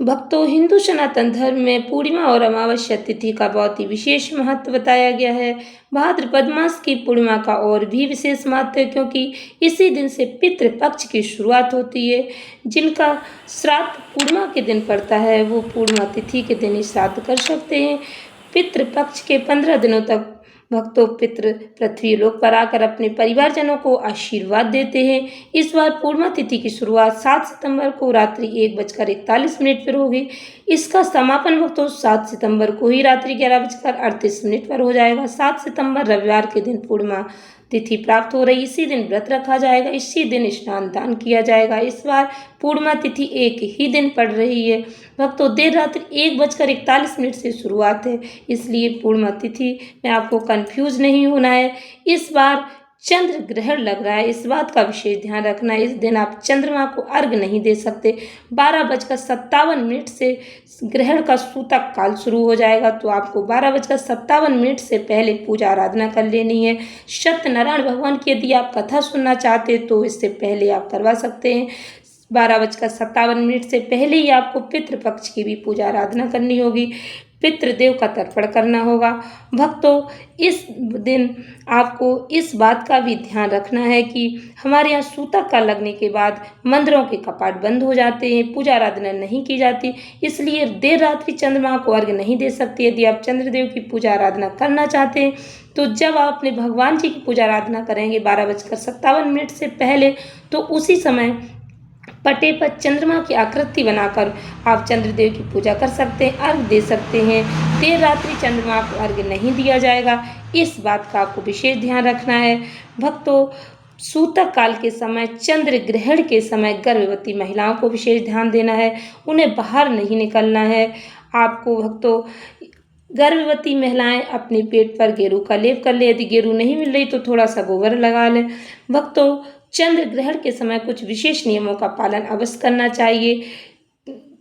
भक्तों, हिंदू सनातन धर्म में पूर्णिमा और अमावस्या तिथि का बहुत ही विशेष महत्व बताया गया है। भाद्रपद मास की पूर्णिमा का और भी विशेष महत्व है, क्योंकि इसी दिन से पितृ पक्ष की शुरुआत होती है। जिनका श्राद्ध पूर्णिमा के दिन पड़ता है, वो पूर्णिमा तिथि के दिन ही श्राद्ध कर सकते हैं। पितृ पक्ष के 15 दिनों तक भक्तों पितृ पृथ्वी लोक पर आकर अपने परिवारजनों को आशीर्वाद देते हैं। इस बार पूर्णिमा तिथि की शुरुआत 7 सितंबर को रात्रि 1:41 पर होगी। इसका समापन भक्तों 7 सितंबर को ही रात्रि 11:38 पर हो जाएगा। 7 सितंबर रविवार के दिन पूर्णिमा तिथि प्राप्त हो रही, इसी दिन व्रत रखा जाएगा, इसी दिन स्नान दान किया जाएगा। इस बार पूर्णिमा तिथि एक ही दिन पड़ रही है। भक्तों, देर रात्रि 1:41 से शुरुआत है, इसलिए पूर्णिमा तिथि में आपको कंफ्यूज नहीं होना है। इस बार चंद्र ग्रहण लग रहा है, इस बात का विशेष ध्यान रखना है। इस दिन आप चंद्रमा को अर्घ नहीं दे सकते। 12:57 से ग्रहण का सूतक काल शुरू हो जाएगा, तो आपको 12:57 से पहले पूजा आराधना कर लेनी है। सत्यनारायण भगवान की यदि आप कथा सुनना चाहते हैं तो इससे पहले आप करवा सकते हैं। 12:57 से पहले ही आपको पितृपक्ष की भी पूजा आराधना करनी होगी, पितृदेव का तर्पण करना होगा। भक्तों, इस दिन आपको इस बात का भी ध्यान रखना है कि हमारे यहाँ सूतक का लगने के बाद मंदिरों के कपाट बंद हो जाते हैं, पूजा आराधना नहीं की जाती, इसलिए देर रात्रि चंद्रमा को अर्घ्य नहीं दे सकते। यदि आप चंद्रदेव की पूजा आराधना करना चाहते हैं तो जब आप अपने भगवान जी की पूजा आराधना करेंगे 12:57 से पहले, तो उसी समय पटे पर चंद्रमा की आकृति बनाकर आप चंद्रदेव की पूजा कर सकते हैं, अर्घ्य दे सकते हैं। देर रात्रि चंद्रमा को अर्घ्य नहीं दिया जाएगा, इस बात का आपको विशेष ध्यान रखना है। भक्तों, सूतक काल के समय, चंद्र ग्रहण के समय गर्भवती महिलाओं को विशेष ध्यान देना है, उन्हें बाहर नहीं निकलना है। आपको भक्तों, गर्भवती महिलाएं अपने पेट पर गेरू का लेप कर ले, यदि गेरू नहीं मिल रही तो थोड़ा सा गोबर लगा लें। भक्तों, चंद्र ग्रहण के समय कुछ विशेष नियमों का पालन अवश्य करना चाहिए।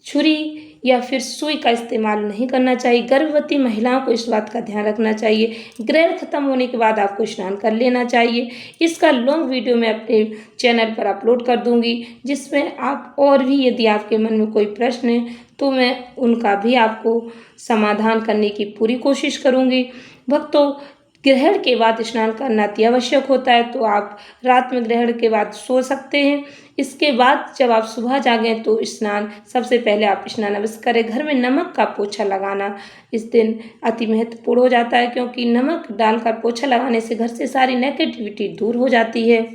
छुरी या फिर सुई का इस्तेमाल नहीं करना चाहिए। गर्भवती महिलाओं को इस बात का ध्यान रखना चाहिए। ग्रहण खत्म होने के बाद आपको स्नान कर लेना चाहिए। इसका लॉन्ग वीडियो मैं अपने चैनल पर अपलोड कर दूंगी, जिसमें आप और भी यदि आपके मन में कोई प्रश्न है तो मैं उनका भी आपको समाधान करने की पूरी कोशिश करूंगी। भक्तों, ग्रहण के बाद स्नान करना अति आवश्यक होता है, तो आप रात में ग्रहण के बाद सो सकते हैं। इसके बाद जब आप सुबह जागें तो स्नान, सबसे पहले आप स्नान अवश्य करें। घर में नमक का पोछा लगाना इस दिन अति महत्वपूर्ण हो जाता है, क्योंकि नमक डालकर पोछा लगाने से घर से सारी नेगेटिविटी दूर हो जाती है।